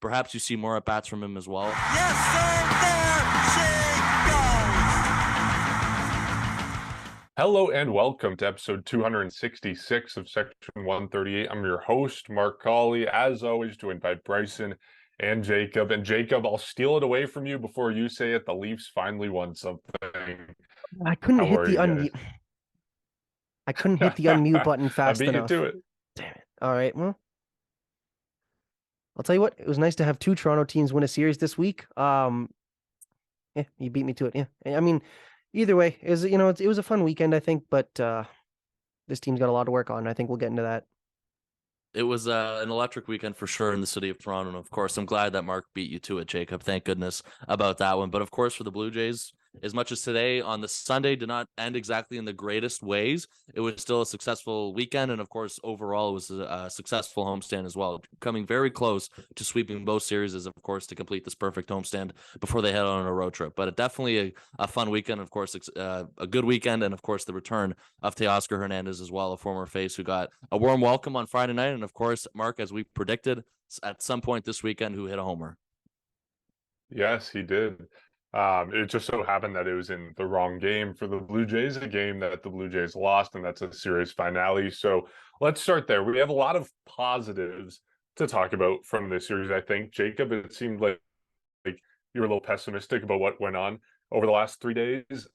perhaps you see more at bats from him as well. Yes, sir. There she goes. Hello and welcome to episode 266 of Section 138. I'm your host, Mark Colley, as always, joined by Bryson and Jacob. And Jacob, I'll steal it away from you before you say it. The Leafs finally won something. I couldn't How hit are the you guys? unmute. I couldn't hit the unmute button I fast beat you enough. to it. Damn it. All right. Well, I'll tell you what. It was nice to have two Toronto teams win a series this week. Yeah, you beat me to it. Yeah. I mean, either way, it was a fun weekend, I think, but this team's got a lot to work on. I think we'll get into that. It was an electric weekend for sure in the city of Toronto. And of course, I'm glad that Mark beat you to it, Jacob. Thank goodness about that one. But of course, for the Blue Jays, as much as today on the Sunday did not end exactly in the greatest ways, it was still a successful weekend. And of course, overall, it was a successful homestand as well, coming very close to sweeping both series, of course, to complete this perfect homestand before they head on a road trip. But definitely a fun weekend, of course, a good weekend. And of course, the return of Teoscar Hernandez as well, a former face who got a warm welcome on Friday night. And of course, Mark, as we predicted, at some point this weekend, who hit a homer. Yes, he did. It just so happened that it was in the wrong game for the Blue Jays, a game that the Blue Jays lost, and that's a series finale. So let's start there. We have a lot of positives to talk about from this series, I think. Jacob, it seemed like you were a little pessimistic about what went on over the last 3 days.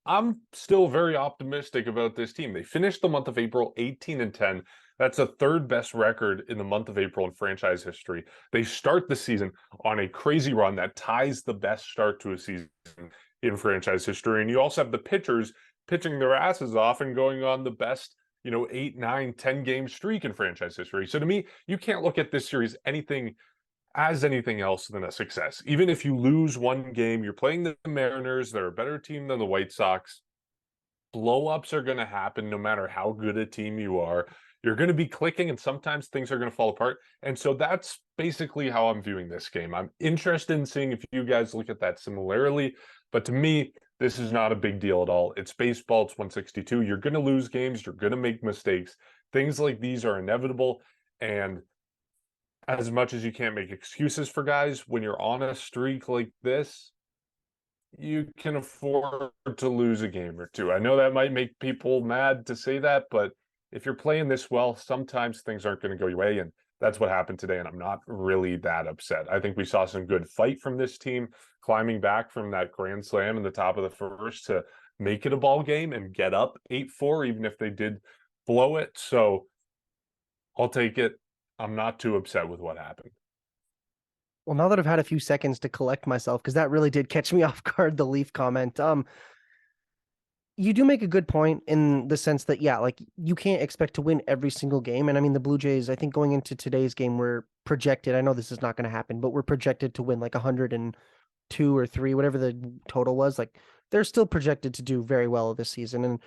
I'm still very optimistic about this team. They finished the month of April 18-10. That's the third best record in the month of April in franchise history. They start the season on a crazy run that ties the best start to a season in franchise history. And you also have the pitchers pitching their asses off and going on the best, 8, 9, 10 game streak in franchise history. So to me, you can't look at this series anything else than a success. Even if you lose one game, you're playing the Mariners. They're a better team than the White Sox. Blow-ups are going to happen no matter how good a team you are. You're going to be clicking, and sometimes things are going to fall apart. And so that's basically how I'm viewing this game. I'm interested in seeing if you guys look at that similarly. But to me, this is not a big deal at all. It's baseball. It's 162. You're going to lose games. You're going to make mistakes. Things like these are inevitable. And as much as you can't make excuses for guys, when you're on a streak like this, you can afford to lose a game or two. I know that might make people mad to say that, but if you're playing this well, sometimes things aren't going to go your way, and that's what happened today, and I'm not really that upset. I think we saw some good fight from this team, climbing back from that grand slam in the top of the first to make it a ball game and get up 8-4, even if they did blow it. So I'll take it. I'm not too upset with what happened. Well, now that I've had a few seconds to collect myself, because that really did catch me off guard, the Leaf comment. You do make a good point in the sense that, yeah, like you can't expect to win every single game. And I mean, the Blue Jays, I think going into today's game, we're projected, I know this is not going to happen, but we're projected to win like 102 or 3, whatever the total was. Like they're still projected to do very well this season. And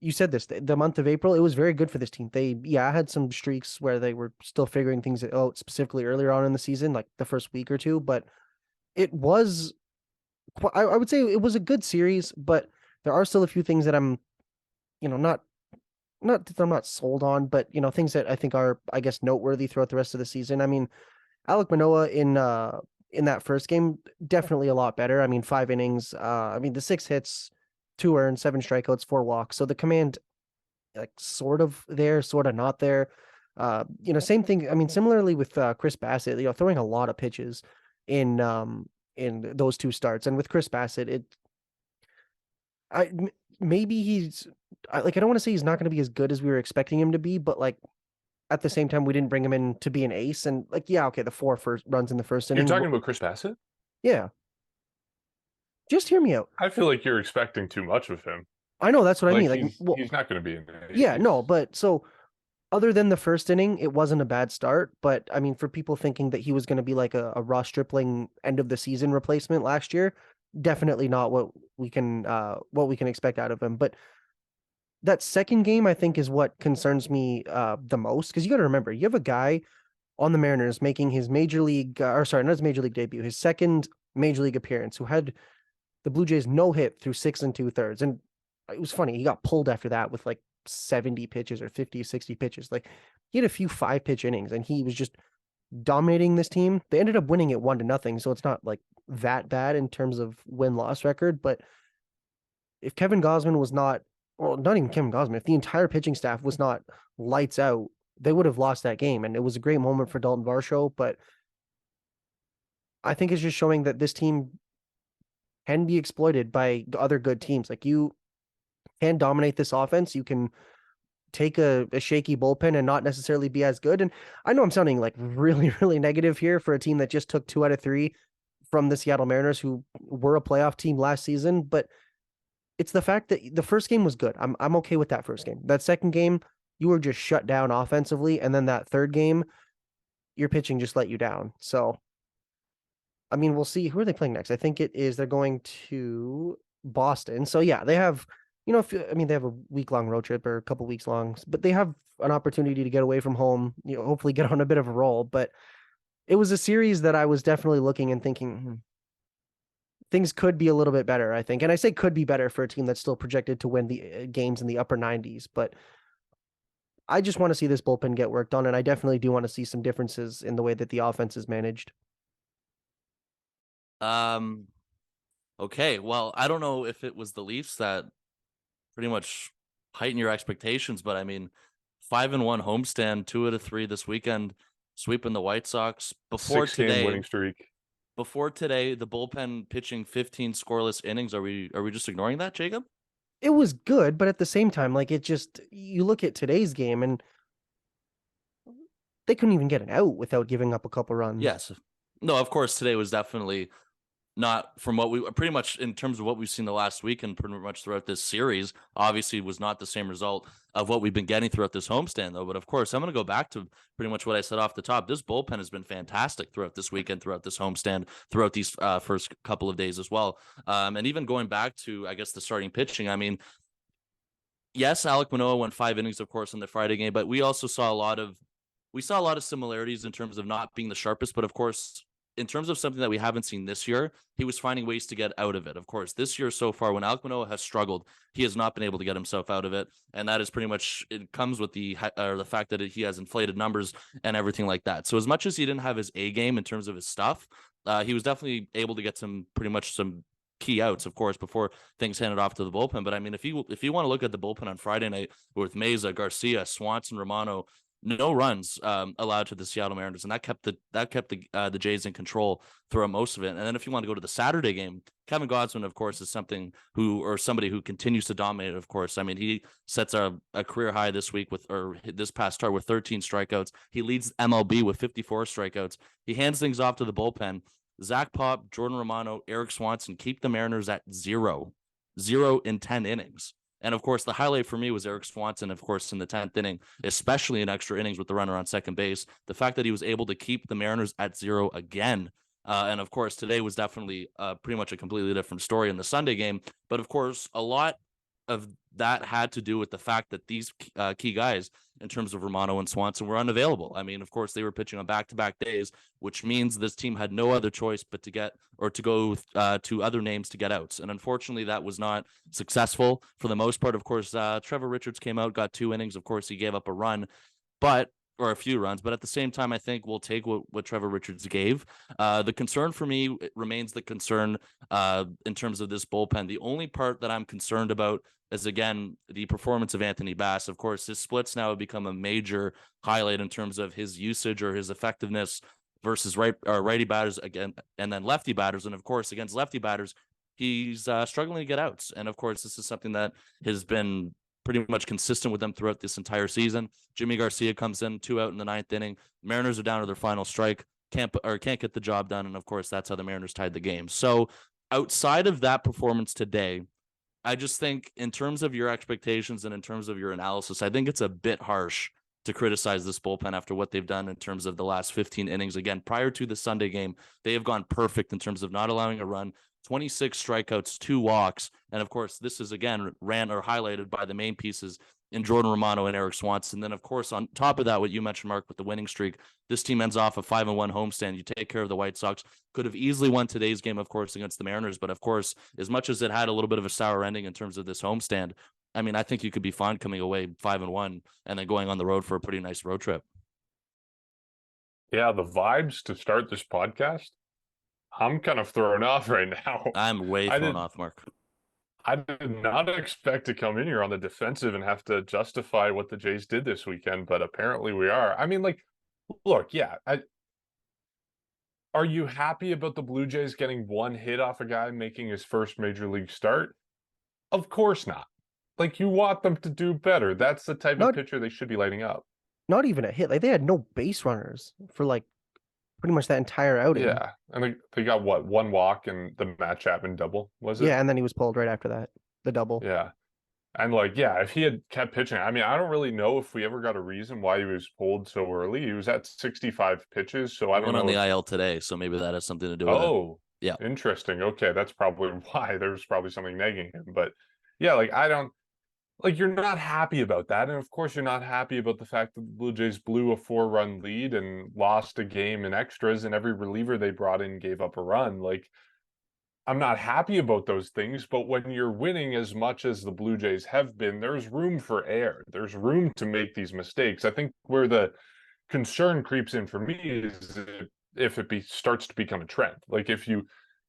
you said this, the month of April, it was very good for this team. They, had some streaks where they were still figuring things out, specifically earlier on in the season, like the first week or two, but it was, I would say it was a good series, but there are still a few things that I'm, not that I'm not sold on, but, things that I think are, I guess, noteworthy throughout the rest of the season. I mean, Alek Manoah in that first game, definitely a lot better. I mean, 5 innings, the 6 hits, 2 earned, 7 strikeouts, 4 walks. So the command, like, sort of there, sort of not there. Same thing. I mean, similarly with Chris Bassett, throwing a lot of pitches in those 2 starts, and with Chris Bassett, maybe he's I don't want to say he's not going to be as good as we were expecting him to be, but like at the same time, we didn't bring him in to be an ace, and like, yeah, okay, the 4 first runs in the first inning. You're talking about Chris Bassett? Yeah. Just hear me out. I feel like you're expecting too much of him. I know, that's what I mean. Like, he's not going to be in there. Yeah, no, but so other than the first inning, it wasn't a bad start. But I mean, for people thinking that he was going to be like a Ross Stripling end of the season replacement last year, definitely not what we can expect out of him. But that second game, I think, is what concerns me the most, because you got to remember, you have a guy on the Mariners making his major league, not his major league debut, his second major league appearance, who had the Blue Jays no hit through 6 2/3. And it was funny, he got pulled after that with like 70 pitches or 50, 60 pitches. Like he had a few 5-pitch innings and he was just dominating this team. They ended up winning it 1-0, so it's not like that bad in terms of win-loss record. But if Kevin Gosman was not, well, not even Kevin Gosman, if the entire pitching staff was not lights out, they would have lost that game. And it was a great moment for Dalton Varsho, but I think it's just showing that this team can be exploited by other good teams. Like, you can dominate this offense. You can take a shaky bullpen and not necessarily be as good. And I know I'm sounding like really, really negative here for a team that just took 2 out of 3 from the Seattle Mariners, who were a playoff team last season, but it's the fact that the first game was good. I'm okay with that first game. That second game, you were just shut down offensively, and then that third game, your pitching just let you down. So, I mean, we'll see. Who are they playing next? I think they're going to Boston. So yeah, they have, they have a week-long road trip or a couple weeks long, but they have an opportunity to get away from home, hopefully get on a bit of a roll. But it was a series that I was definitely looking and thinking, things could be a little bit better, I think. And I say could be better for a team that's still projected to win the games in the upper 90s, but I just want to see this bullpen get worked on, and I definitely do want to see some differences in the way that the offense is managed. Okay, well, I don't know if it was the Leafs that pretty much heighten your expectations, but I mean, 5-1 homestand, 2 out of 3 this weekend, sweeping the White Sox. Before 6-game today, winning streak. before today, the bullpen pitching 15 scoreless innings. Are we just ignoring that, Jacob? It was good, but at the same time, like, you look at today's game and they couldn't even get an out without giving up a couple runs. Yes. No, of course, today was definitely not from what we pretty much in terms of what we've seen the last week and pretty much throughout this series. Obviously, was not the same result of what we've been getting throughout this homestand, though. But of course, I'm going to go back to pretty much what I said off the top. This bullpen has been fantastic throughout this weekend, throughout this homestand, throughout these first couple of days as well. And even going back to, I guess, the starting pitching. I mean, yes, Alek Manoah went 5 innings, of course, in the Friday game, but we also saw a lot of similarities in terms of not being the sharpest, but of course, in terms of something that we haven't seen this year, he was finding ways to get out of it. Of course, this year so far, when Alek Manoah has struggled, he has not been able to get himself out of it, and that is pretty much, it comes with the fact that he has inflated numbers and everything like that. So as much as he didn't have his A game in terms of his stuff, he was definitely able to get some key outs, of course, before things handed off to the bullpen. But I mean, if you want to look at the bullpen on Friday night with Meza, Garcia, Swanson, Romano, no runs allowed to the Seattle Mariners, and that kept the Jays in control throughout most of it. And then if you want to go to the Saturday game, Kevin Gosman, of course, is somebody who continues to dominate. Of course, I mean, he sets a career high this past start with 13 strikeouts. He leads MLB with 54 strikeouts. He hands things off to the bullpen. Zach Pop, Jordan Romano, Eric Swanson keep the Mariners at 0 in 10 innings. And of course, the highlight for me was Eric Swanson, of course, in the 10th inning, especially in extra innings with the runner on second base. The fact that he was able to keep the Mariners at 0 again. And of course, today was definitely pretty much a completely different story in the Sunday game. But of course, a lot of that had to do with the fact that these key guys, in terms of Romano and Swanson, were unavailable. I mean, of course, they were pitching on back-to-back days, which means this team had no other choice but to go to other names to get outs. And unfortunately, that was not successful for the most part. Of course, Trevor Richards came out, got 2 innings. Of course, he gave up a few runs, but at the same time, I think we'll take what Trevor Richards gave. The concern for me remains the concern in terms of this bullpen. The only part that I'm concerned about is, again, the performance of Anthony Bass. Of course, his splits now have become a major highlight in terms of his usage or his effectiveness versus righty batters again, and then lefty batters. And of course, against lefty batters, he's struggling to get outs. And of course, this is something that has been pretty much consistent with them throughout this entire season. Jimmy Garcia comes in 2 out in the 9th inning. Mariners are down to their final strike, can't get the job done, and of course that's how the Mariners tied the game. So outside of that performance today, I just think in terms of your expectations and in terms of your analysis, I think it's a bit harsh to criticize this bullpen after what they've done in terms of the last 15 innings. Again, prior to the Sunday game, they have gone perfect in terms of not allowing a run, 26 strikeouts, 2 walks. And of course, this is again highlighted by the main pieces in Jordan Romano and Eric Swanson. Then, of course, on top of that, what you mentioned, Mark, with the winning streak, this team ends off a 5-1 homestand. You take care of the White Sox. Could have easily won today's game, of course, against the Mariners. But of course, as much as it had a little bit of a sour ending in terms of this homestand, I mean, I think you could be fine coming away 5-1 and then going on the road for a pretty nice road trip. Yeah, the vibes to start this podcast, I'm kind of thrown off right now. I'm way I thrown did off, Mark. I did not expect to come in here on the defensive and have to justify what the Jays did this weekend, but apparently we are. I mean, like, look, yeah, are you happy about the Blue Jays getting one hit off a guy making his first major league start? Of course not. Like, you want them to do better. That's the type of Not pitcher they should be lighting up. not even a hit. Like they had no base runners for like pretty much that entire outing. Yeah. And they got what, one walk and the Matt Chapman double, was it? Yeah, and then he was pulled right after that. The double. Yeah. And like, yeah, if he had kept pitching, I mean, I don't really know if we ever got a reason why he was pulled so early. He was at 65 pitches, so I He don't went on know the if, IL today, so maybe that has something to do with it. oh, Yeah. interesting. Okay, that's probably why there's probably something nagging him. But yeah, like I don't like you're not happy about that. And of course you're not happy about the fact that the Blue Jays blew a 4-run lead and lost a game in extras and every reliever they brought in gave up a run. Like I'm not happy about those things, but when you're winning as much as the Blue Jays have been, there's room for error. There's room to make these mistakes. I think where the concern creeps in for me is if it starts to become a trend. Like if you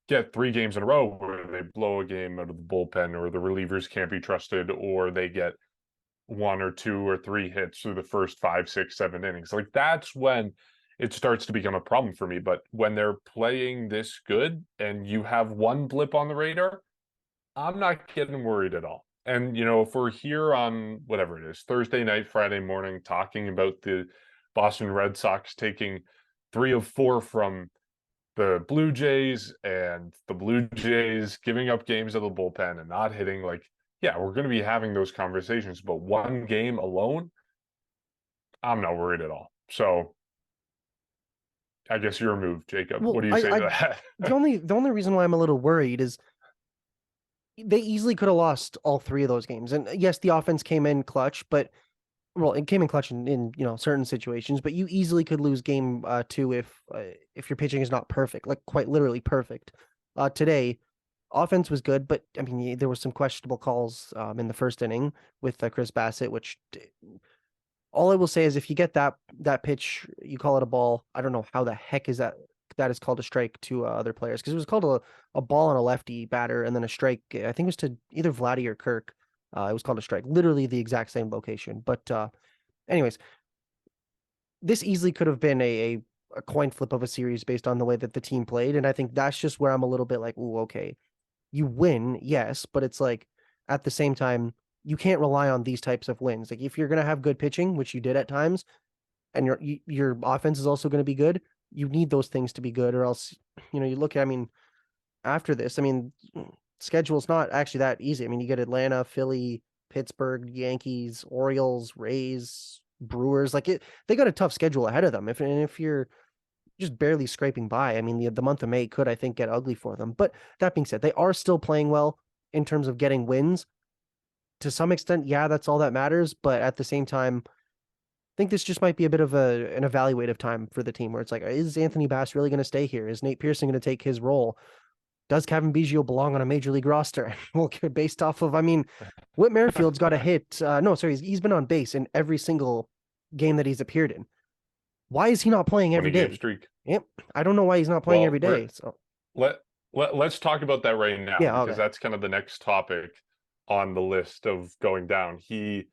get 3 games in a row where they blow a game out of the bullpen or the relievers can't be trusted or they get 1 or 2 or 3 hits through the first 5, 6, 7 innings. Like that's when it starts to become a problem for me. But when they're playing this good and you have one blip on the radar, I'm not getting worried at all. And, you know, if we're here on whatever it is, Thursday night, Friday morning, talking about the Boston Red Sox taking 3 of 4 from the Blue Jays and the Blue Jays giving up games of the bullpen and not hitting, like, yeah, we're going to be having those conversations. But one game alone, I'm not worried at all. So I guess your move, Jacob. Well, What do you say to that? the only reason why I'm a little worried is they easily could have lost all 3 of those games. And yes, the offense came in clutch, but well, it came in clutch in certain situations. But you easily could lose game 2 if your pitching is not perfect, like quite literally perfect. Today, offense was good, but I mean there were some questionable calls in the first inning with Chris Bassett, which all I will say is if you get that pitch, you call it a ball. I don't know how the heck is that is called a strike to other players because it was called a ball on a lefty batter and then a strike. I think it was to either Vladdy or Kirk. It was called a strike, literally the exact same location. But anyways, this easily could have been a coin flip of a series based on the way that the team played, and I think that's just where I'm a little bit like, ooh, okay, you win, yes, but it's like at the same time you can't rely on these types of wins. Like if you're gonna have good pitching, which you did at times, and your offense is also going to be good, you need those things to be good, or else you look at. I mean, after this, I mean, schedule's not actually that easy. I mean, you get Atlanta, Philly, Pittsburgh, Yankees, Orioles, Rays, Brewers. Like they got a tough schedule ahead of them. If you're just barely scraping by, I mean, the month of May could, I think, get ugly for them. But that being said, they are still playing well in terms of getting wins. To some extent, yeah, that's all that matters. But at the same time, I think this just might be a bit of an evaluative time for the team where it's like, is Anthony Bass really going to stay here? Is Nate Pearson going to take his role? Does Cavan Biggio belong on a major league roster? Well, based off of, I mean, Whit Merrifield's got a hit. No, sorry, he's been on base in every single game that he's appeared in. Why is he not playing every day? Streak. Yep, I don't know why he's not playing every day. So let's talk about that right now because that's kind of the next topic on the list of going down. He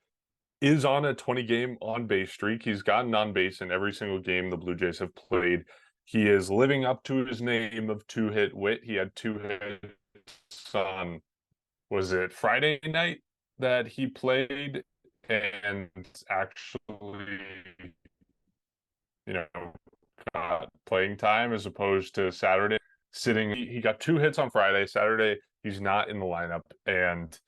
is on a 20-game on-base streak. He's gotten on base in every single game the Blue Jays have played. He is living up to his name of 2-hit Whit. He had 2 hits on, was it Friday night that he played and actually, got playing time as opposed to Saturday sitting. He got 2 hits on Friday. Saturday, he's not in the lineup. And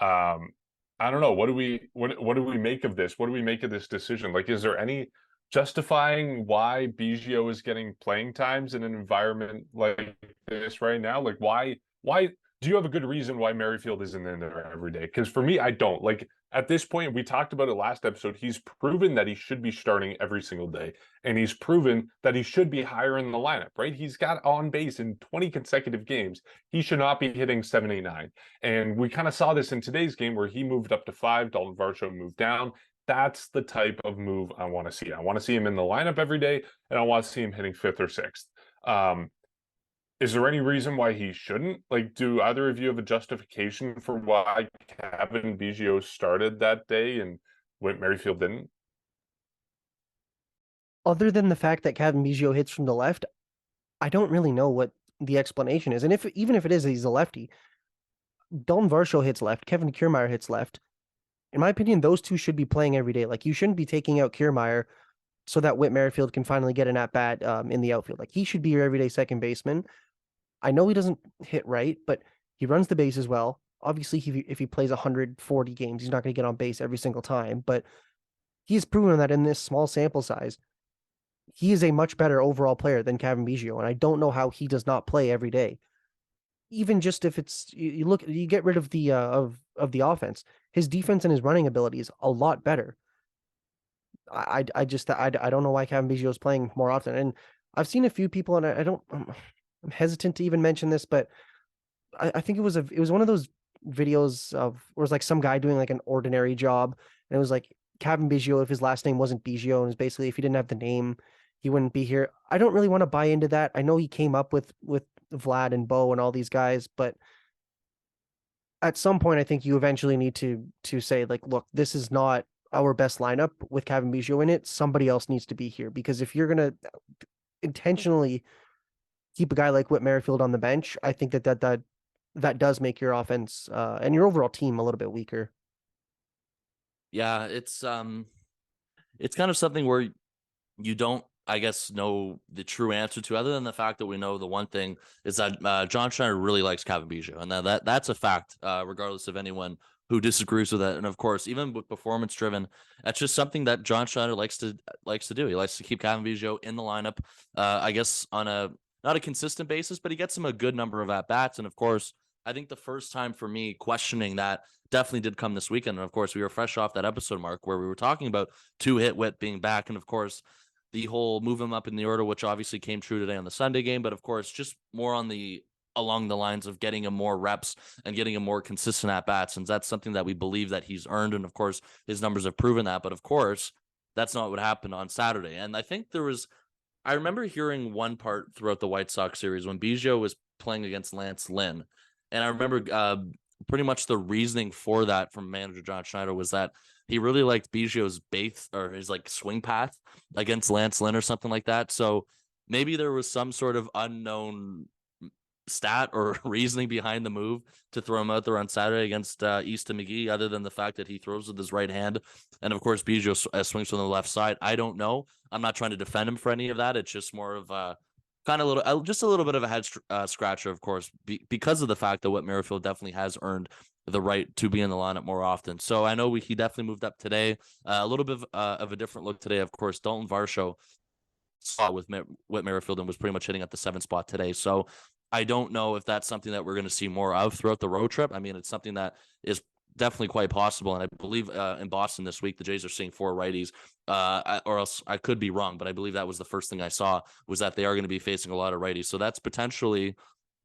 I don't know. What do we make of this? What do we make of this decision? Like, is there any justifying why Biggio is getting playing times in an environment like this right now? Like, why do you have a good reason why Merrifield isn't in there every day? Because for me, I don't. Like, at this point, we talked about it last episode. He's proven that he should be starting every single day, and he's proven that he should be higher in the lineup, right? He's got on base in 20 consecutive games. He should not be hitting 7, 8, 9. And we kind of saw this in today's game where he moved up to 5, Dalton Varsho moved down. That's the type of move I want to see. I want to see him in the lineup every day, and I want to see him hitting fifth or sixth. Is there any reason why he shouldn't? Like, do either of you have a justification for why Cavan Biggio started that day and Whit Merrifield didn't? Other than the fact that Cavan Biggio hits from the left, I don't really know what the explanation is. And even if it is he's a lefty, Dalton Varsho hits left, Kevin Kiermaier hits left. In my opinion, those two should be playing every day. Like, you shouldn't be taking out Kiermaier so that Whit Merrifield can finally get an at bat in the outfield. Like, he should be your everyday second baseman. I know he doesn't hit right, but he runs the bases well. Obviously, if he plays 140 games, he's not going to get on base every single time, but he's proven that in this small sample size, he is a much better overall player than Cavan Biggio, and I don't know how he does not play every day. Even just if it's you get rid of the offense, his defense and his running ability is a lot better. I don't know why Cavan Biggio is playing more often, and I've seen a few people, and I'm hesitant to even mention this, but I think it was one of those videos of where it was like some guy doing like an ordinary job, and it was like Cavan Biggio if his last name wasn't Biggio, and it was basically if he didn't have the name, he wouldn't be here. I don't really want to buy into that. I know he came up with Vlad and Bo and all these guys, but at some point I think you eventually need to say like, look, this is not our best lineup with Cavan Biggio in it. Somebody else needs to be here, because if you're gonna intentionally keep a guy like Whit Merrifield on the bench, I think that does make your offense and your overall team a little bit weaker. Yeah, it's kind of something where you don't, I guess, know the true answer to, other than the fact that we know the one thing is that John Schneider really likes Cavan Biggio, and that's a fact, regardless of anyone who disagrees with it. And of course, even with performance driven, that's just something that John Schneider likes to do. He likes to keep Cavan Biggio in the lineup, I guess on a not a consistent basis, but he gets him a good number of at bats. And of course, I think the first time for me questioning that definitely did come this weekend. And of course, we were fresh off that episode, Mark, where we were talking about two hit Whit being back, and of course, the whole move him up in the order, which obviously came true today on the Sunday game, but of course, just more along the lines of getting him more reps and getting him more consistent at bats. And that's something that we believe that he's earned. And of course, his numbers have proven that. But of course, that's not what happened on Saturday. And I think I remember hearing one part throughout the White Sox series when Biggio was playing against Lance Lynn. And I remember pretty much the reasoning for that from manager John Schneider was that he really liked Biggio's base or his like swing path against Lance Lynn or something like that. So maybe there was some sort of unknown stat or reasoning behind the move to throw him out there on Saturday against Easton McGee, other than the fact that he throws with his right hand. And of course, Biggio swings from the left side. I don't know. I'm not trying to defend him for any of that. It's just more of kind of just a little bit of a head scratcher, of course, because of the fact that Whit Merrifield definitely has earned the right to be in the lineup more often. So I know he definitely moved up today. A little bit of a different look today. Of course, Dalton Varsho saw with Whit Merrifield and was pretty much hitting at the 7th spot today. So I don't know if that's something that we're going to see more of throughout the road trip. I mean, it's something that is definitely quite possible. And I believe in Boston this week, the Jays are seeing 4 righties, or else I could be wrong, but I believe that was the first thing I saw, was that they are going to be facing a lot of righties. So that's potentially,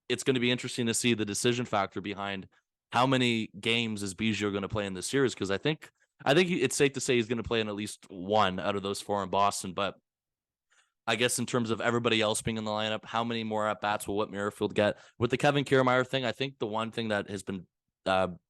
it's going to be interesting to see the decision factor behind how many games is Biggio going to play in this series. Because I think it's safe to say he's going to play in at least one out of those 4 in Boston. But I guess in terms of everybody else being in the lineup, how many more at bats will Whit Merrifield get? With the Kevin Kiermaier thing, I think the one thing that has been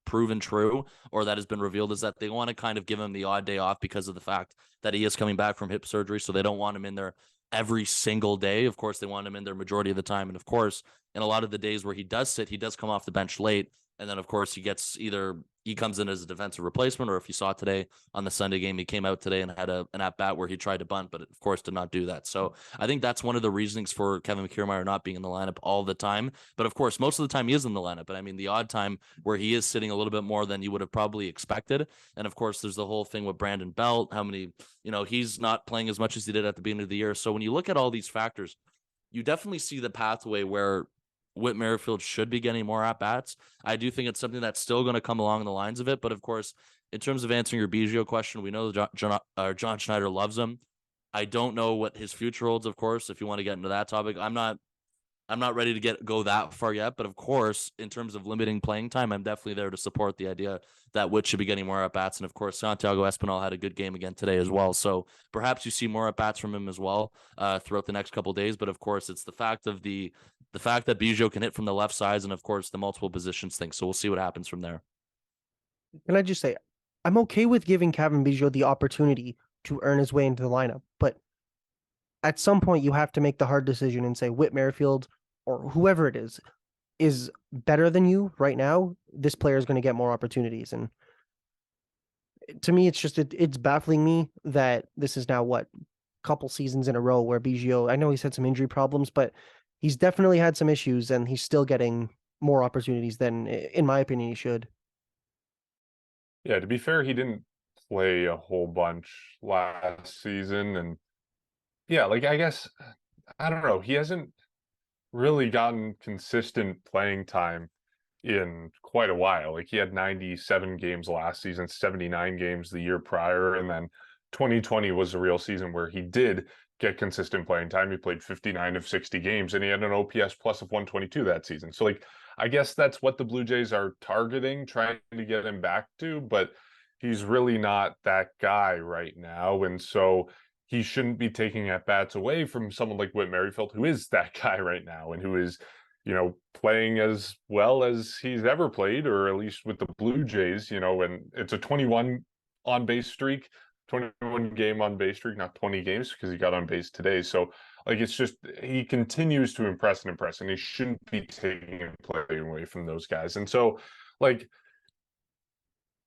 proven true, or that has been revealed, is that they want to kind of give him the odd day off because of the fact that he is coming back from hip surgery. So they don't want him in there every single day. Of course, they want him in there majority of the time. And of course, in a lot of the days where he does sit, he does come off the bench late. And then, of course, he comes in as a defensive replacement, or if you saw today on the Sunday game, he came out today and had an at-bat where he tried to bunt, but of course did not do that. So I think that's one of the reasonings for Kevin Kiermaier not being in the lineup all the time. But of course, most of the time he is in the lineup. But I mean, the odd time where he is sitting a little bit more than you would have probably expected. And of course, there's the whole thing with Brandon Belt, how many, he's not playing as much as he did at the beginning of the year. So when you look at all these factors, you definitely see the pathway where Whit Merrifield should be getting more at-bats. I do think it's something that's still going to come along the lines of it. But of course, in terms of answering your Biggio question, we know John Schneider loves him. I don't know what his future holds, of course, if you want to get into that topic. I'm not I'm not ready to go that far yet, but of course, in terms of limiting playing time, I'm definitely there to support the idea that Witt should be getting more at bats. And of course, Santiago Espinal had a good game again today as well. So perhaps you see more at bats from him as well throughout the next couple of days. But of course, it's the fact that Biggio can hit from the left sides, and of course the multiple positions thing. So we'll see what happens from there. Can I just say, I'm okay with giving Cavan Biggio the opportunity to earn his way into the lineup, but at some point you have to make the hard decision and say Whit Merrifield or whoever it is better than you right now. This player is going to get more opportunities. And to me, it's baffling me that this is now what couple seasons in a row where Biggio, I know he's had some injury problems, but he's definitely had some issues and he's still getting more opportunities than, in my opinion, he should. Yeah, to be fair, he didn't play a whole bunch last season. And yeah, like I guess, I don't know, he hasn't really gotten consistent playing time in quite a while. Like he had 97 games last season, 79 games the year prior, and then 2020 was a real season where he did get consistent playing time. He played 59 of 60 games and he had an OPS plus of 122 that season. So like I guess that's what the Blue Jays are targeting, trying to get him back to, but he's really not that guy right now. And so he shouldn't be taking at bats away from someone like Whit Merrifield, who is that guy right now and who is, playing as well as he's ever played, or at least with the Blue Jays, and it's a 21 on base streak, 21 game on base streak, not 20 games because he got on base today. So like, it's just, he continues to impress and he shouldn't be taking and playing away from those guys. And so like,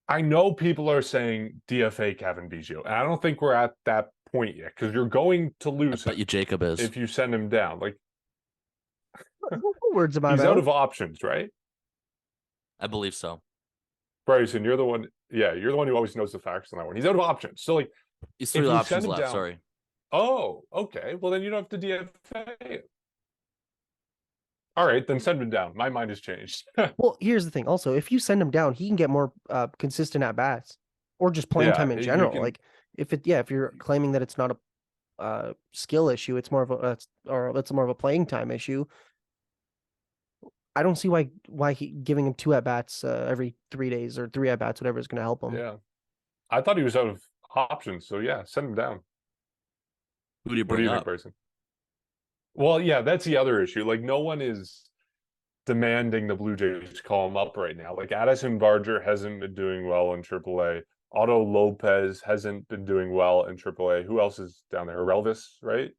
I know people are saying DFA Cavan Biggio, and I don't think we're at that point yet because you're going to lose I bet you Jacob is. if you send him down. Like, Words of my he's mouth. out of options, right? I believe so. Bryson, you're the one. Yeah, you're the one who always knows the facts on that one. He's out of options. So like, He's if 3 you options send him left. down- Sorry. oh, okay. Well, then you don't have to DFA. All right, then send him down. My mind has changed. Well, here's the thing. Also, if you send him down, he can get more consistent at bats or just playing Yeah, time in you general. can- Like if you're claiming that it's not a skill issue, it's more of it's more of a playing time issue. I don't see why he giving him 2 at bats every 3 days or 3 at bats, whatever is going to help him. Yeah, I thought he was out of options. So yeah, send him down. Who do you What do bring you think, up? Bryson? Well, yeah, that's the other issue. Like, no one is demanding the Blue Jays call him up right now. Like, Addison Barger hasn't been doing well in AAA. Otto Lopez hasn't been doing well in AAA. Who else is down there? Relvis, right?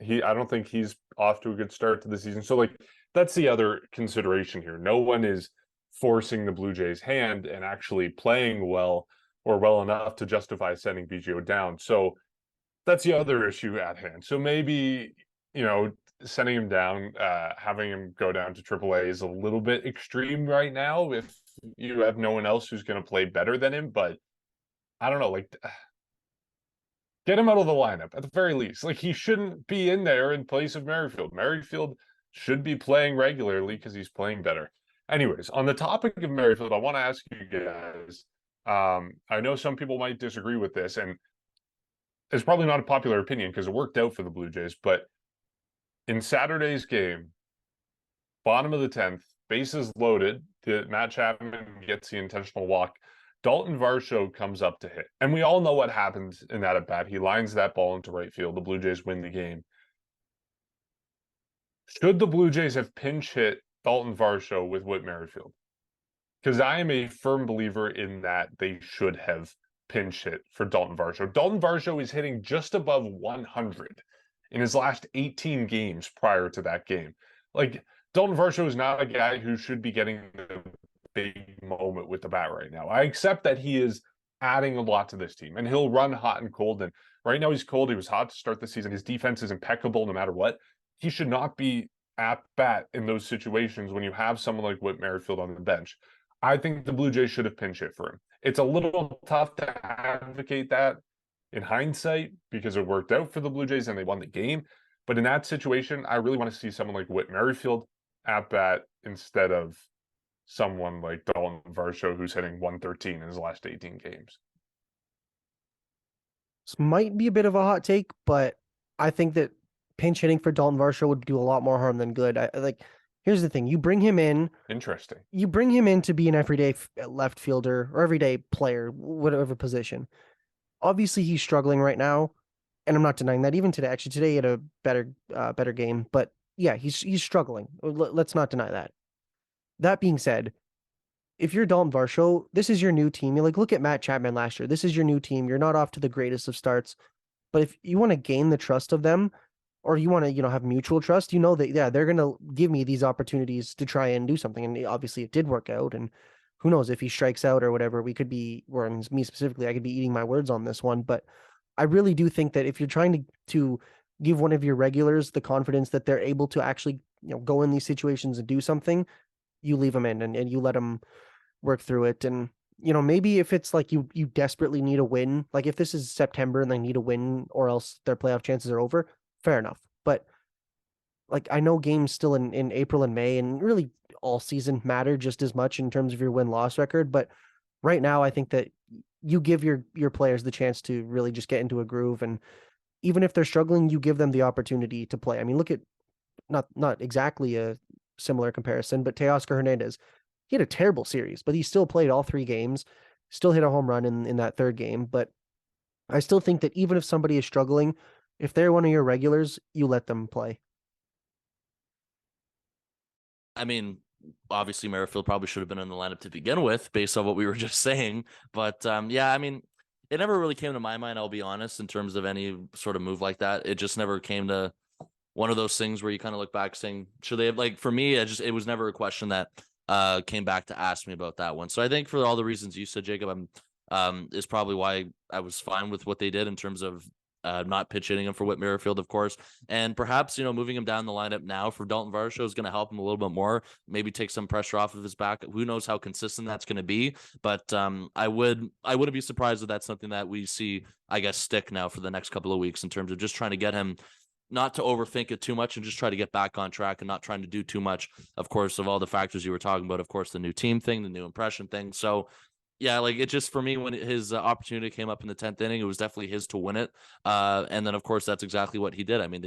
I don't think he's off to a good start to the season. So, like, that's the other consideration here. No one is forcing the Blue Jays' hand and actually playing well or well enough to justify sending Biggio down. So that's the other issue at hand. So maybe, sending him down, having him go down to AAA is a little bit extreme right now if you have no one else who's going to play better than him. But I don't know, like, get him out of the lineup at the very least. Like, he shouldn't be in there in place of Merrifield. Merrifield should be playing regularly because he's playing better. Anyways, on the topic of Merrifield, I want to ask you guys, I know some people might disagree with this, and it's probably not a popular opinion because it worked out for the Blue Jays, but in Saturday's game, bottom of the 10th, bases loaded, Matt Chapman gets the intentional walk. Dalton Varsho comes up to hit. And we all know what happens in that at bat. He lines that ball into right field. The Blue Jays win the game. Should the Blue Jays have pinch hit Dalton Varsho with Whit Merrifield? Because I am a firm believer in that they should have pinch hit for Dalton Varsho. Dalton Varsho is hitting just above 100 in his last 18 games prior to that game. Like, Dalton Varsho is not a guy who should be getting the big moment with the bat right now. I accept that he is adding a lot to this team and he'll run hot and cold. And right now he's cold. He was hot to start the season. His defense is impeccable no matter what. He should not be at bat in those situations when you have someone like Whit Merrifield on the bench. I think the Blue Jays should have pinch hit for him. It's a little tough to advocate that in hindsight because it worked out for the Blue Jays and they won the game. But in that situation, I really want to see someone like Whit Merrifield at bat instead of someone like Dalton Varsho, who's hitting 113 in his last 18 games. This might be a bit of a hot take, but I think that pinch hitting for Dalton Varsho would do a lot more harm than good. Like, here's the thing: you bring him in. Interesting. You bring him in to be an everyday left fielder or everyday player, whatever position. Obviously, he's struggling right now, and I'm not denying that. Even today, actually, today he had a better game, but yeah, he's struggling. Let's not deny that. That being said, if you're Dalton Varsho, this is your new team. You like look at Matt Chapman last year. This is your new team. You're not off to the greatest of starts, but if you want to gain the trust of them, or you want to, have mutual trust, that yeah, they're gonna give me these opportunities to try and do something. And obviously, it did work out. And who knows if he strikes out or whatever, we could be, or me specifically, I could be eating my words on this one. But I really do think that if you're trying to give one of your regulars the confidence that they're able to actually, go in these situations and do something, you leave them in and you let them work through it. And maybe if it's like you desperately need a win, like if this is September and they need a win or else their playoff chances are over, fair enough. But like I know games still in April and May and really all season matter just as much in terms of your win-loss record. But right now I think that you give your players the chance to really just get into a groove. And even if they're struggling, you give them the opportunity to play. I mean, look at not exactly a similar comparison, but Teoscar Hernandez. He had a terrible series, but he still played all 3 games, still hit a home run in that 3rd game. But I still think that even if somebody is struggling, if they're one of your regulars, you let them play. I mean, obviously Merrifield probably should have been in the lineup to begin with based on what we were just saying. But yeah, I mean, it never really came to my mind, I'll be honest, in terms of any sort of move like that. It just never came to one of those things where you kind of look back saying, should they have, like, for me, it was never a question that came back to ask me about that one. So I think for all the reasons you said, Jacob, is probably why I was fine with what they did in terms of not pitch hitting him for Whit Merrifield, of course. And perhaps, moving him down the lineup now for Dalton Varsho is going to help him a little bit more, maybe take some pressure off of his back. Who knows how consistent that's going to be. But I wouldn't be surprised if that's something that we see, I guess, stick now for the next couple of weeks in terms of just trying to get him not to overthink it too much and just try to get back on track and not trying to do too much, of course, of all the factors you were talking about, of course, the new team thing, the new impression thing. So yeah, like it just, for me, when his opportunity came up in the 10th inning, it was definitely his to win it. And then of course, that's exactly what he did. I mean,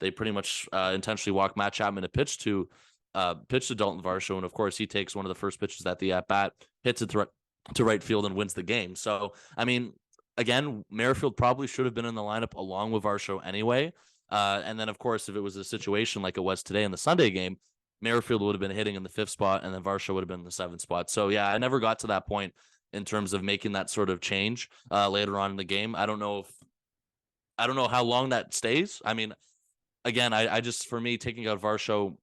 they pretty much intentionally walked Matt Chapman to pitch to Dalton Varsho. And of course he takes one of the first pitches at the at bat, hits it to right field and wins the game. So, I mean, again, Merrifield probably should have been in the lineup along with Varsho anyway. And then, of course, if it was a situation like it was today in the Sunday game, Merrifield would have been hitting in the 5th spot, and then Varsho would have been in the 7th spot. So, yeah, I never got to that point in terms of making that sort of change later on in the game. I don't know how long that stays. I mean, again, I just, for me, taking out Varsho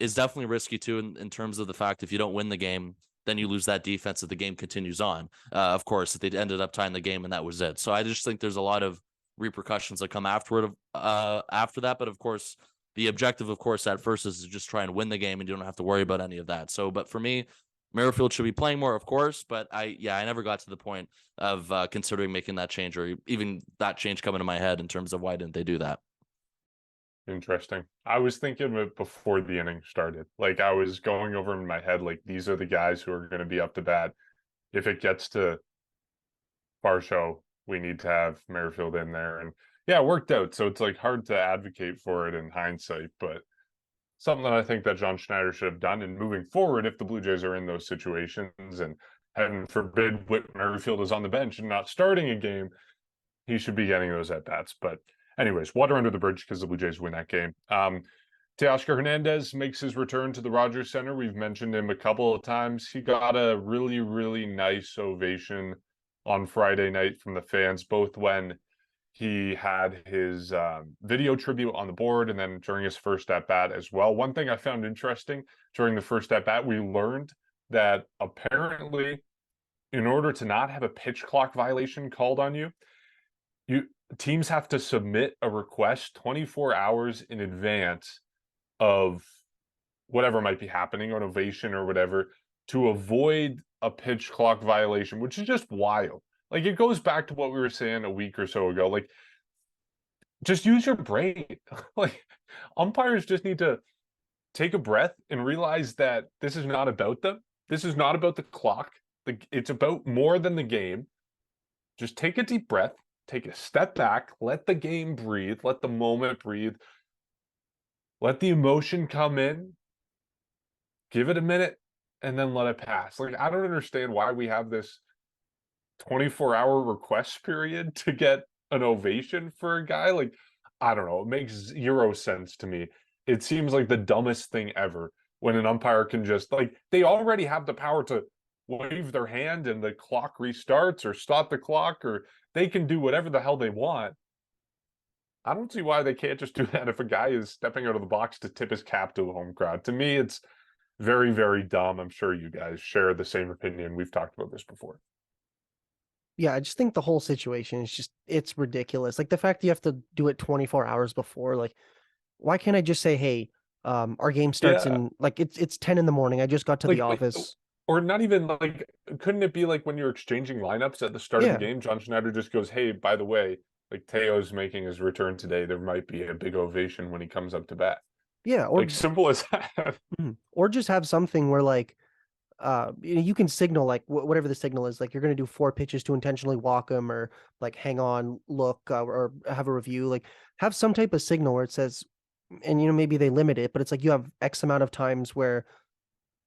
is definitely risky too in terms of the fact if you don't win the game, then you lose that defense if the game continues on. Of course, if they ended up tying the game and that was it. So I just think there's a lot of repercussions that come after that. But of course, the objective, of course, at first is to just try and win the game and you don't have to worry about any of that. So, but for me, Merrifield should be playing more, of course, but I never got to the point of considering making that change or even that change coming to my head in terms of why didn't they do that. Interesting. I was thinking of it before the inning started. Like I was going over in my head, like these are the guys who are going to be up to bat. If it gets to Varsho, we need to have Merrifield in there. And yeah, it worked out. So it's like hard to advocate for it in hindsight, but something that I think that John Schneider should have done. And moving forward, if the Blue Jays are in those situations and heaven forbid Whit Merrifield is on the bench and not starting a game, he should be getting those at bats. But anyways, water under the bridge because the Blue Jays win that game. Teoscar Hernandez makes his return to the Rogers Center. We've mentioned him a couple of times. He got a really, really nice ovation on Friday night from the fans, both when he had his video tribute on the board and then during his first at-bat as well. One thing I found interesting during the first at-bat, we learned that apparently in order to not have a pitch clock violation called on you, teams have to submit a request 24 hours in advance of whatever might be happening, an ovation or whatever, to avoid a pitch clock violation, which is just wild. Like it goes back to what we were saying a week or so ago. Like just use your brain. Like umpires just need to take a breath and realize that this is not about them. This is not about the clock. It's about more than the game. Just take a deep breath, take a step back, let the game breathe, let the moment breathe. let the emotion come in, give it a minute, and then let it pass. Like, I don't understand why we have this 24-hour request period to get an ovation for a guy. Like, I don't know. It makes zero sense to me. It seems like the dumbest thing ever when an umpire can just, like, they already have the power to wave their hand and the clock restarts or stop the clock, or they can do whatever the hell they want. I don't see why they can't just do that if a guy is stepping out of the box to tip his cap to a home crowd. To me, it's very, very dumb. I'm sure you guys share the same opinion. We've talked about this before. Yeah, I just think the whole situation is just it's ridiculous. Like the fact you have to do it 24 hours before, like why can't I just say, "Hey, our game starts Yeah, in like it's 10 in the morning. I just got to the like, office." or not even like, couldn't it be like when you're exchanging lineups at the start of the Yeah. game, John Schneider just goes, "Hey, by the way, like Teo's making his return today. There might be a big ovation when he comes up to bat." Yeah, Like, simple as that. or just have something where like you can signal like whatever the signal is, like you're going to do 4 pitches to intentionally walk them or like hang on, look, or have a review, like have some type of signal where it says, and maybe they limit it, but it's like you have X amount of times where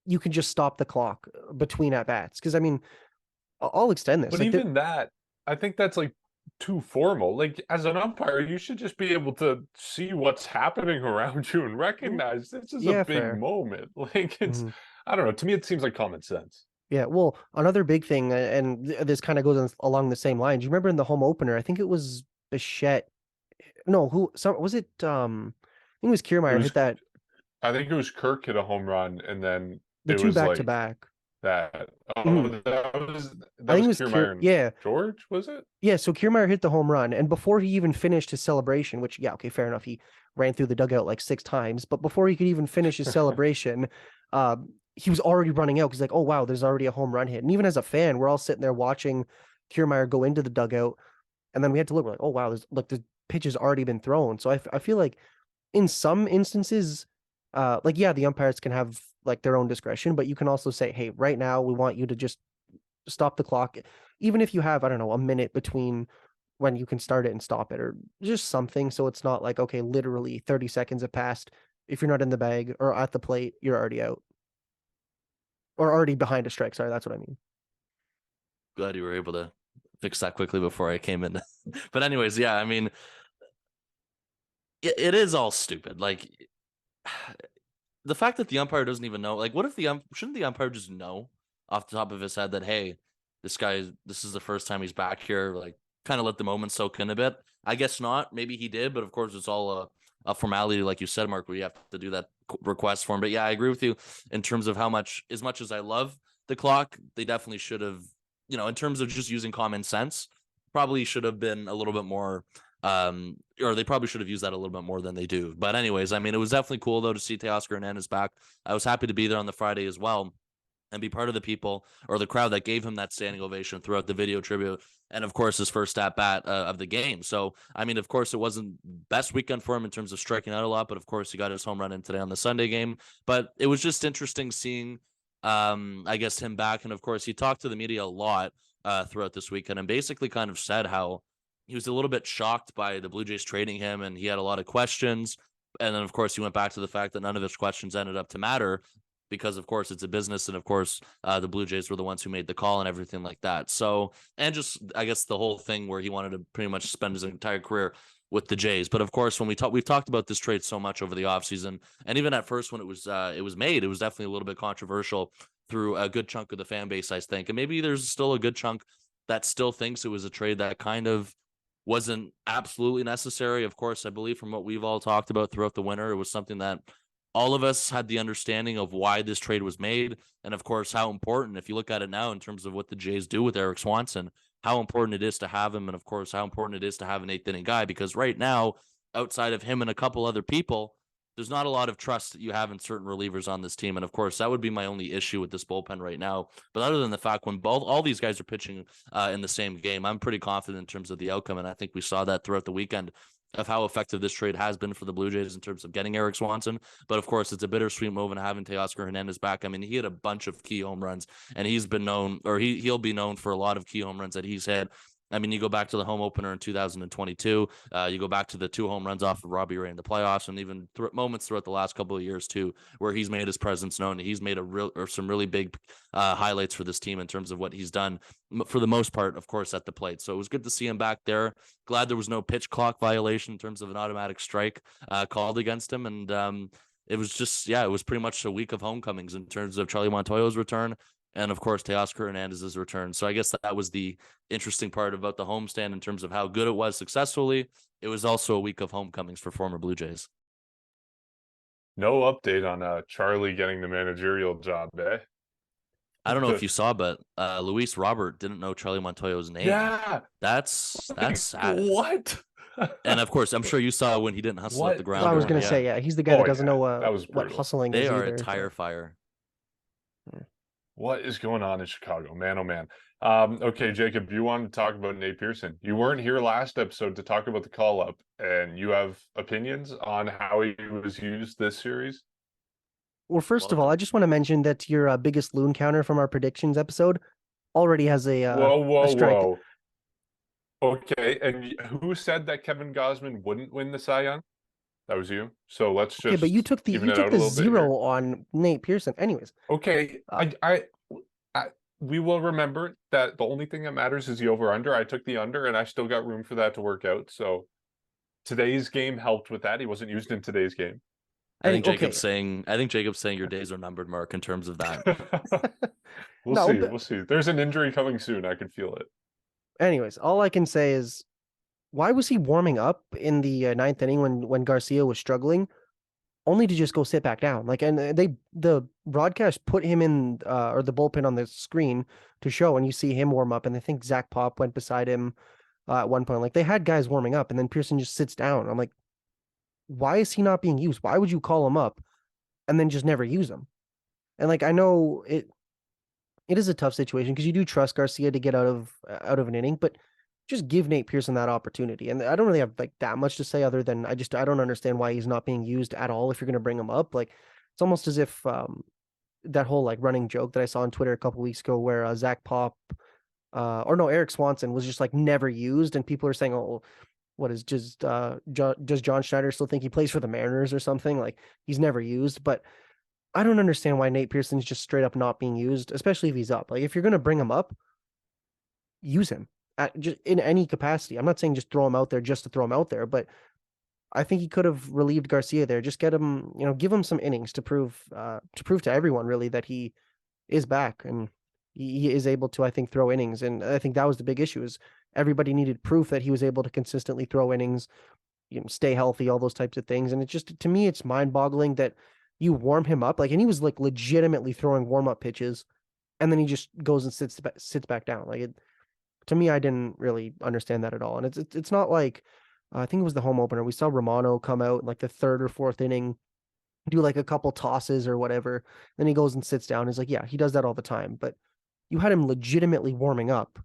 you can just stop the clock between at bats. Because I mean, I'll extend this. But Like, even that, I think that's like too formal. Like, as an umpire, you should just be able to see what's happening around you and recognize this is a yeah, big fair. moment. Like, it's, Mhm. I don't know. To me, it seems like common sense. Yeah, well, another big thing, and this kind of goes along the same lines. You remember in the home opener, I think it was Bichette. No, who? Some was it? I think it was It Kiermaier was, hit that I think it was Kirk hit a home run, and then the it two was back to like back. that. Oh, Mhm. I that think was it was Kiermaier and Yeah, George, was it? yeah. So Kiermaier hit the home run, and before he even finished his celebration, which yeah, okay, fair enough. He ran through the dugout like 6 times, but before he could even finish his celebration, he was already running out. He's like, "Oh wow, there's already a home run hit." And even as a fan, we're all sitting there watching Kiermaier go into the dugout, and then we had to look. We're like, "Oh wow, the pitch has already been thrown." So I feel like in some instances, like yeah, the umpires can have like their own discretion, but you can also say, "Hey, right now we want you to just stop the clock, even if you have, I don't know, a minute between when you can start it and stop it, or just something, so it's not like, okay, literally 30 seconds have passed. If you're not in the bag or at the plate, you're already out or already behind a strike. Sorry, that's what I mean." Glad you were able to fix that quickly before I came in. But anyways, yeah, I mean, it is all stupid. Like the fact that the umpire doesn't even know, like, what if shouldn't the umpire just know off the top of his head that, hey, this is the first time he's back here, like, kind of let the moment soak in a bit? I guess not. Maybe he did, but of course it's all a formality, like you said, Mark, where you have to do that request form. But yeah, I agree with you in terms of as much as I love the clock, they definitely should have, in terms of just using common sense, probably should have been a little bit more or they probably should have used that a little bit more than they do. But anyways, I mean, it was definitely cool though to see Teoscar Hernandez back. I was happy to be there on the Friday as well and be part of the people or the crowd that gave him that standing ovation throughout the video tribute. And of course, his first at bat of the game. So, I mean, of course, it wasn't best weekend for him in terms of striking out a lot, but of course, he got his home run in today on the Sunday game. But it was just interesting seeing, I guess, him back. And of course, he talked to the media a lot throughout this weekend and basically kind of said how he was a little bit shocked by the Blue Jays trading him and he had a lot of questions. And then, of course, he went back to the fact that none of his questions ended up to matter because, of course, it's a business. And, of course, the Blue Jays were the ones who made the call and everything like that. So, and just, I guess, the whole thing where he wanted to pretty much spend his entire career with the Jays. But, of course, when we've talked about this trade so much over the offseason, and even at first when it was made, it was definitely a little bit controversial through a good chunk of the fan base, I think. And maybe there's still a good chunk that still thinks it was a trade that kind of wasn't absolutely necessary. Of course, I believe from what we've all talked about throughout the winter, it was something that all of us had the understanding of why this trade was made. And of course, how important, if you look at it now in terms of what the Jays do with Eric Swanson, how important it is to have him. And of course, how important it is to have an eighth inning guy, because right now, outside of him and a couple other people, there's not a lot of trust that you have in certain relievers on this team. And of course, that would be my only issue with this bullpen right now. But other than the fact when all these guys are pitching in the same game, I'm pretty confident in terms of the outcome. And I think we saw that throughout the weekend of how effective this trade has been for the Blue Jays in terms of getting Eric Swanson. But of course, it's a bittersweet move and having Teoscar Hernandez back. I mean, he had a bunch of key home runs and he's been known, or he'll be known for a lot of key home runs that he's had. I mean, you go back to the home opener in 2022. You go back to the 2 home runs off of Robbie Ray in the playoffs, and even moments throughout the last couple of years too, where he's made his presence known. He's made some really big highlights for this team in terms of what he's done for the most part, of course, at the plate. So it was good to see him back there. Glad there was no pitch clock violation in terms of an automatic strike called against him, and it was just, it was pretty much a week of homecomings in terms of Charlie Montoyo's return and, of course, Teoscar Hernandez's return. So I guess that was the interesting part about the homestand in terms of how good it was successfully. It was also a week of homecomings for former Blue Jays. No update on Charlie getting the managerial job, eh? I don't know if you saw, but Luis Robert didn't know Charlie Montoyo's name. Yeah. That's sad. What? And of course, I'm sure you saw when he didn't hustle at the ground. I was going to say, he's the guy that doesn't know that was what hustling they is. They are either, a tire fire. What is going on in Chicago, man? Oh man. Okay, Jacob, you wanted to talk about Nate Pearson. You weren't here last episode to talk about the call up, and you have opinions on how he was used this series. Well, first of all, I just want to mention that your biggest loon counter from our predictions episode already has a whoa. Okay, and who said that Kevin Gausman wouldn't win the Cy Young? That was you. So let's just but you took the 0 on Nate Pearson. Anyways. Okay, we will remember that the only thing that matters is the over under. I took the under, and I still got room for that to work out. So today's game helped with that. He wasn't used in today's game. I think Jacob's saying your days are numbered, Mark, in terms of that. We'll see. There's an injury coming soon. I can feel it. Anyways, all I can say is, why was he warming up in the ninth inning when Garcia was struggling, only to just go sit back down? And the broadcast put him in or the bullpen on the screen to show, and you see him warm up, and I think Zach Pop went beside him at one point. They had guys warming up, and then Pearson just sits down. I'm like, why is he not being used? Why would you call him up and then just never use him? And I know it is a tough situation because you do trust Garcia to get out of an inning, but just give Nate Pearson that opportunity. And I don't really have that much to say other than I don't understand why he's not being used at all if you're going to bring him up. It's almost as if that whole running joke that I saw on Twitter a couple weeks ago where Zach Pop Eric Swanson was just never used, and people are saying, oh, what is just does John Schneider still think he plays for the Mariners or something? He's never used. But I don't understand why Nate Pearson's just straight up not being used, especially if he's up. If you're going to bring him up, use him just in any capacity. I'm not saying just throw him out there just to throw him out there, but I think he could have relieved Garcia there. Just get him, give him some innings to prove to everyone really that he is back and he is able to, I think, throw innings. And I think that was the big issue, is everybody needed proof that he was able to consistently throw innings, stay healthy, all those types of things. And it just, to me, it's mind boggling that you warm him up, and he was legitimately throwing warm up pitches, and then he just goes and sits back down. To me, I didn't really understand that at all. And it's not I think it was the home opener. We saw Romano come out in the third or fourth inning, do a couple tosses or whatever. Then he goes and sits down. He's yeah, he does that all the time. But you had him legitimately warming up,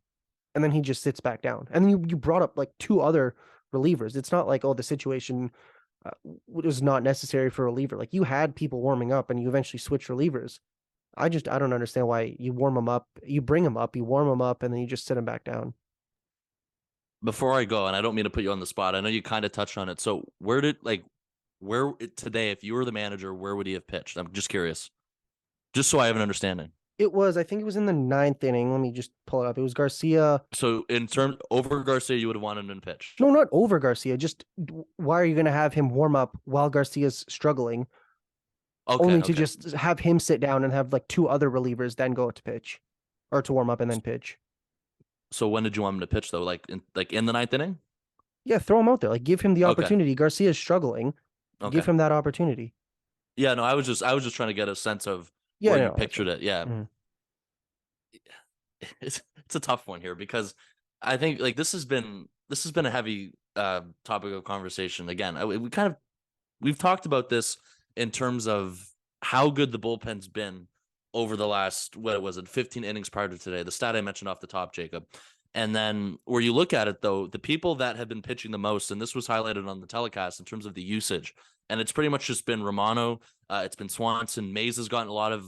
and then he just sits back down. And then you brought up 2 other relievers. It's not the situation was not necessary for a reliever. You had people warming up, and you eventually switch relievers. I don't understand why you warm them up, you bring them up, you warm them up, and then you just sit them back down. Before I go, and I don't mean to put you on the spot, I know you kind of touched on it. So where today, if you were the manager, where would he have pitched? I'm just curious, just so I have an understanding. I think it was in the 9th inning. Let me just pull it up. It was Garcia. So in terms over Garcia, you would have wanted him to pitch? No, not over Garcia. Just why are you going to have him warm up while Garcia's struggling? Only to just have him sit down and have 2 other relievers then go to pitch, or to warm up and then pitch. So when did you want him to pitch though? In the 9th inning? Yeah, throw him out there. Give him the opportunity. Garcia's struggling. Give him that opportunity. Yeah, no, I was just trying to get a sense of where you pictured it. Yeah. Mm-hmm. It's a tough one here because I think this has been a heavy topic of conversation. Again, we've talked about this in terms of how good the bullpen's been over the last, 15 innings prior to today, the stat I mentioned off the top, Jacob. And then where you look at it, though, the people that have been pitching the most, and this was highlighted on the telecast in terms of the usage, and it's pretty much just been Romano, it's been Swanson, Mays has gotten a lot of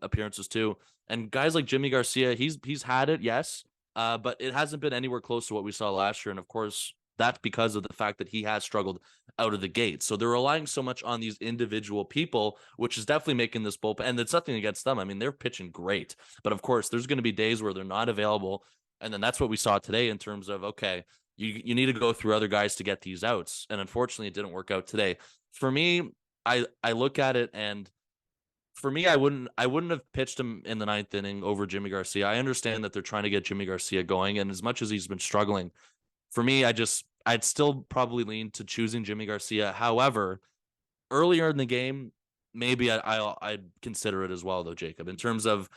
appearances too, and guys like Jimmy Garcia, he's had it, yes, but it hasn't been anywhere close to what we saw last year. And of course, that's because of the fact that he has struggled out of the gate. So they're relying so much on these individual people, which is definitely making this bullpen. And it's nothing against them. I mean, they're pitching great, but of course, there's going to be days where they're not available. And then that's what we saw today in terms of, okay, you need to go through other guys to get these outs. And unfortunately, it didn't work out today. For me, I look at it, and for me, I wouldn't have pitched him in the ninth inning over Jimmy Garcia. I understand that they're trying to get Jimmy Garcia going, and as much as he's been struggling, for me, I'd still probably lean to choosing Jimmy Garcia. However, earlier in the game, maybe I'd consider it as well, though, Jacob, in terms of,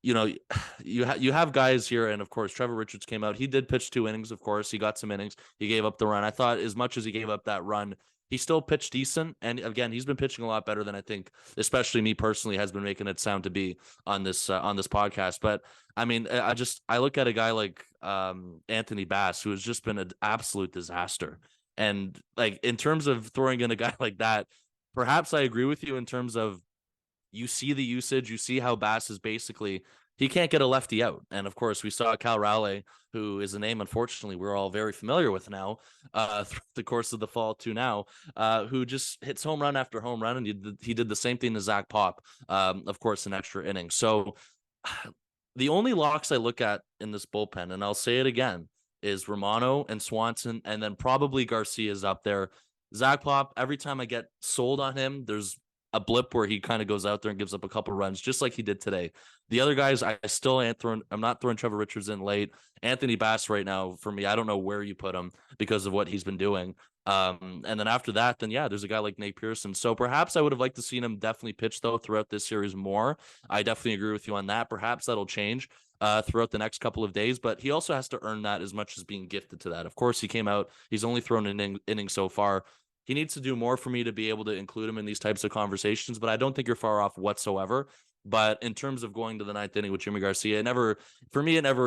you have guys here, and of course Trevor Richards came out. He did pitch 2 innings. Of course, he got some innings. He gave up the run. I thought as much as he gave up that run, he still pitched decent. And again, he's been pitching a lot better than I think, especially me personally, has been making it sound to be on this podcast. But I mean, I look at a guy like Anthony Bass, who has just been an absolute disaster. And like, in terms of throwing in a guy like that, perhaps I agree with you in terms of, you see the usage, you see how Bass is basically, he can't get a lefty out. And of course, we saw Cal Raleigh, who is a name, unfortunately, we're all very familiar with now, through the course of the fall to now, who just hits home run after home run. And he did the same thing to Zach Pop, of course, in extra innings. So the only locks I look at in this bullpen, and I'll say it again, is Romano and Swanson, and then probably Garcia's up there. Zach Pop, every time I get sold on him, there's a blip where he kind of goes out there and gives up a couple runs, just like he did today. The other guys, I'm not throwing Trevor Richards in late. Anthony Bass right now, for me, I don't know where you put him because of what he's been doing. And then after that, then yeah, there's a guy like Nate Pearson. So perhaps I would have liked to seen him definitely pitch though throughout this series more. I definitely agree with you on that. Perhaps that'll change throughout the next couple of days, but he also has to earn that as much as being gifted to that. Of course, he came out, he's only thrown an inning so far. He needs to do more for me to be able to include him in these types of conversations, but I don't think you're far off whatsoever. But in terms of going to the ninth inning with Jimmy Garcia, it never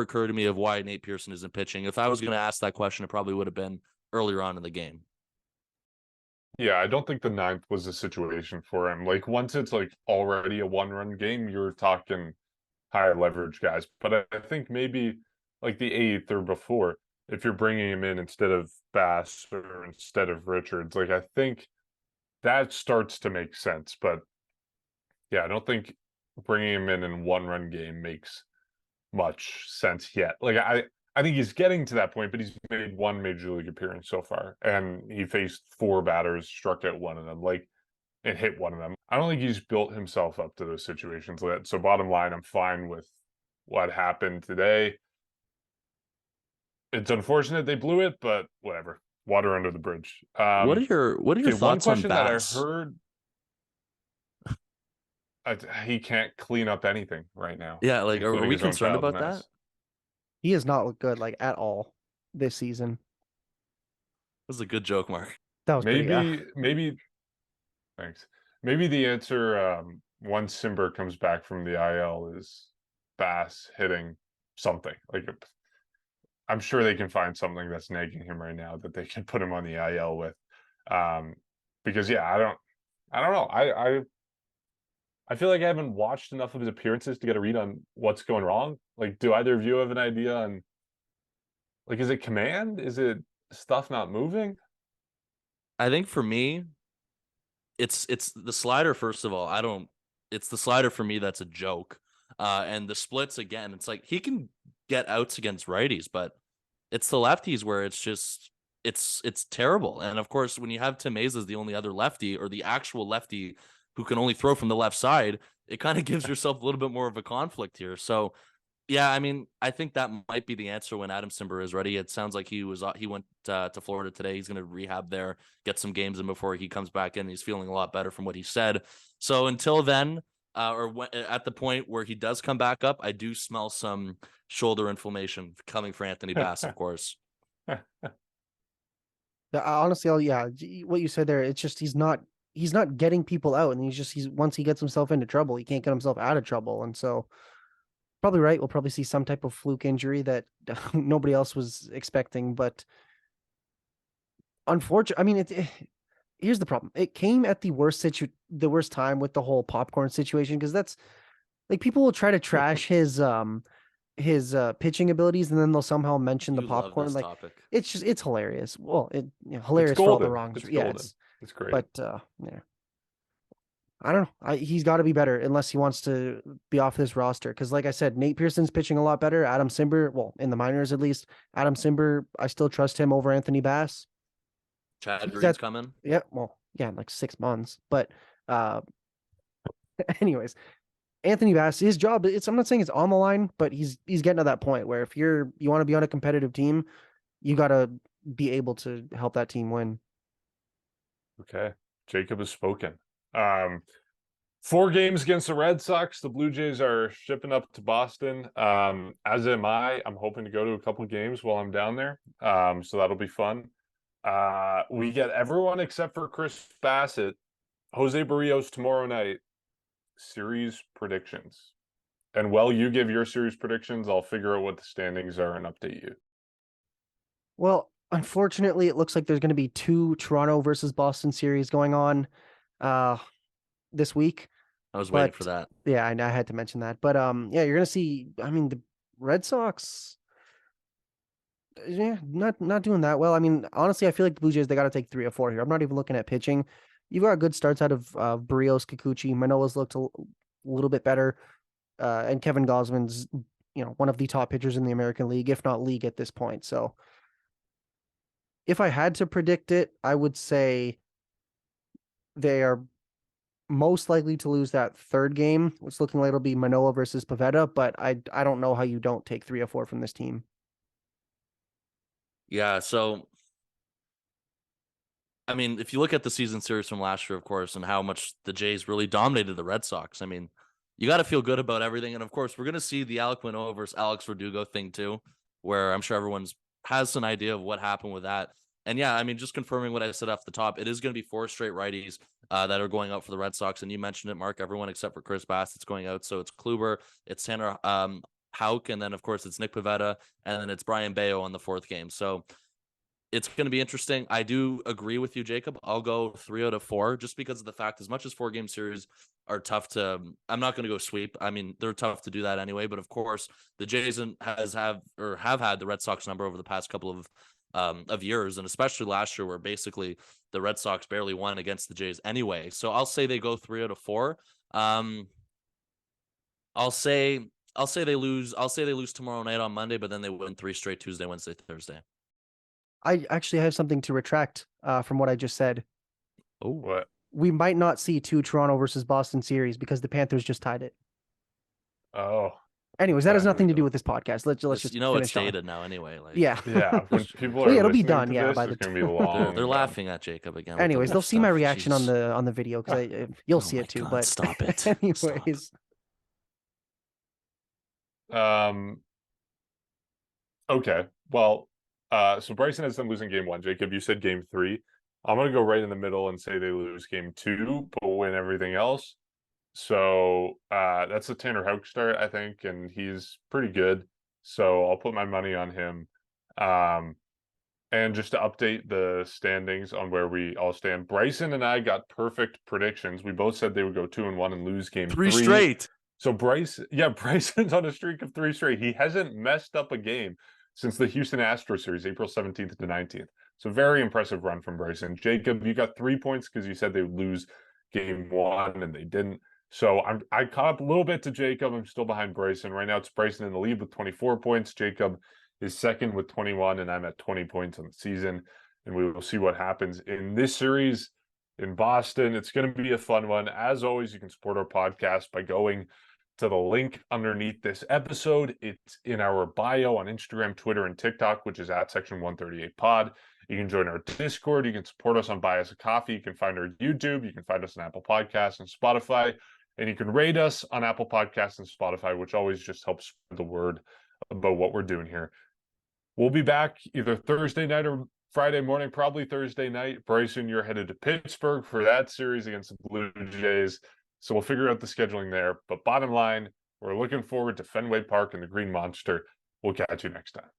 occurred to me of why Nate Pearson isn't pitching. If I was going to ask that question, it probably would have been earlier on in the game. Yeah, I don't think the ninth was a situation for him. Like, once it's like already a 1-run game, you're talking higher leverage guys. But I think maybe like the eighth or before, if you're bringing him in instead of Bass or instead of Richards, like, I think that starts to make sense. But yeah, I don't think bringing him in 1-run game makes much sense yet. Like, I think he's getting to that point, but he's made 1 major league appearance so far, and he faced 4 batters, struck out 1 of them, like, and hit 1 of them. I don't think he's built himself up to those situations yet. So bottom line, I'm fine with what happened today. It's unfortunate they blew it, but whatever. Water under the bridge. What are your thoughts on Bass? That I heard, he can't clean up anything right now. Yeah, like, are we concerned about that? He has not looked good, like, at all this season. That was a good joke, Mark. That was maybe. Thanks. Maybe the answer, once Simber comes back from the IL, is Bass hitting something. Like, I'm sure they can find something that's nagging him right now that they can put him on the IL with. Because yeah, I don't know. I feel like I haven't watched enough of his appearances to get a read on what's going wrong. Like, do either of you have an idea on, like, is it command? Is it stuff not moving? I think for me, it's the slider. First of all, it's the slider for me that's a joke. And the splits, again, it's like he can get outs against righties, but it's the lefties where it's just it's terrible. And of course, when you have Tim Hayes as the only other lefty, or the actual lefty who can only throw from the left side, it kind of gives yourself a little bit more of a conflict here. So yeah, I mean, I think that might be the answer when Adam Simber is ready. It sounds like he went to Florida today. He's going to rehab there, get some games in before he comes back in. He's feeling a lot better from what he said. So until then, at the point where he does come back up, I do smell some shoulder inflammation coming for Anthony Bass, of course. Honestly, yeah, what you said there, it's just he's not getting people out, and he's once he gets himself into trouble, he can't get himself out of trouble. And so probably right, we'll probably see some type of fluke injury that nobody else was expecting. But unfortunately, I mean, here's the problem. It came at the worst time with the whole popcorn situation, because that's like, people will try to trash his his pitching abilities, and then they'll somehow mention the You love popcorn. this Like topic. it's hilarious. Well, It's hilarious for all the golden. wrongs. It's Yeah, golden. It's great. but yeah. I don't know. He's got to be better unless he wants to be off this roster. Because, like I said, Nate Pearson's pitching a lot better. Adam Simber, well, in the minors at least, Adam Simber, I still trust him over Anthony Bass. Chad He's Green's at- coming. Yeah, well, yeah, in like 6 months. But, anyways, Anthony Bass, his job, I'm not saying it's on the line, but he's getting to that point where if you want to be on a competitive team, you got to be able to help that team win. Okay. Jacob has spoken. 4 games against the Red Sox. The Blue Jays are shipping up to Boston. As am I. I'm hoping to go to a couple games while I'm down there. So that'll be fun. We get everyone except for Chris Bassett, Jose Barrios tomorrow night. Series predictions. And while you give your series predictions, I'll figure out what the standings are and update you. Well, unfortunately, it looks like there's going to be 2 Toronto versus Boston series going on this week. I was waiting for that. Yeah, I had to mention that. But yeah, you're going to see, I mean, the Red Sox, yeah, not doing that well. I mean, honestly, I feel like the Blue Jays, they got to take 3 or 4 here. I'm not even looking at pitching. You've got good starts out of Barrios, Kikuchi. Manoah's looked a little bit better. And Kevin Gosman's, one of the top pitchers in the American League, if not league at this point. So if I had to predict it, I would say they are most likely to lose that 3rd game. It's looking like it'll be Manoah versus Pivetta, but I don't know how you don't take 3 or 4 from this team. Yeah, so I mean, if you look at the season series from last year, of course, and how much the Jays really dominated the Red Sox, I mean, you got to feel good about everything. And of course, we're going to see the Alec Manoah versus Alex Verdugo thing too, where I'm sure everyone's has an idea of what happened with that. And yeah, I mean, just confirming what I said off the top, it is going to be 4 straight righties that are going out for the Red Sox. And you mentioned it, Mark, everyone except for Chris Bass, going out. So it's Kluber, it's Tanner Houck, and then of course it's Nick Pivetta, and then it's Brian Bayo on the 4th game. So it's going to be interesting. I do agree with you, Jacob. I'll go 3 out of 4 just because of the fact, as much as 4-game series are tough to, I'm not going to go sweep. I mean, they're tough to do that anyway. But of course, the Jays have had the Red Sox number over the past couple of years, and especially last year, where basically the Red Sox barely won against the Jays anyway. So I'll say they go 3 out of 4. I'll say they lose. I'll say they lose tomorrow night on Monday, but then they win 3 straight Tuesday, Wednesday, Thursday. I actually have something to retract from what I just said. Oh, what? We might not see 2 Toronto versus Boston series because the Panthers just tied it. Oh. Anyways, that has nothing to do with this podcast. Let's just it's finish dated now anyway. Like, yeah. When people Well, are yeah, it'll be listening done. to Yeah, this, by the it's gonna be long. they're laughing at Jacob again. Anyways, they'll see my stuff. reaction Jeez. on the video because you'll see it too. God, But stop it. anyways, Okay. Well, so Bryson has them losing game 1. Jacob, you said game 3. I'm gonna go right in the middle and say they lose game 2, but win everything else. So that's a Tanner Houck start, I think, and he's pretty good. So I'll put my money on him. And just to update the standings on where we all stand, Bryson and I got perfect predictions. We both said they would go 2-1 and lose game 3 straight. So Bryson's on a streak of 3 straight. He hasn't messed up a game since the Houston Astros series, April 17th to 19th. So very impressive run from Bryson. Jacob, you got 3 points because you said they would lose game 1 and they didn't. So I caught up a little bit to Jacob. I'm still behind Bryson. Right now it's Bryson in the lead with 24 points. Jacob is second with 21, and I'm at 20 points on the season. And we will see what happens in this series in Boston. It's going to be a fun one. As always, you can support our podcast by going to the link underneath this episode. It's in our bio on Instagram, Twitter, and TikTok, which is at section 138 pod. You can join our Discord. You can support us on Buy Us a Coffee. You can find our YouTube. You can find us on Apple Podcasts and Spotify. And you can rate us on Apple Podcasts and Spotify, which always just helps spread the word about what we're doing here. We'll be back either Thursday night or Friday morning, probably Thursday night. Bryson, you're headed to Pittsburgh for that series against the Blue Jays. So we'll figure out the scheduling there. But bottom line, we're looking forward to Fenway Park and the Green Monster. We'll catch you next time.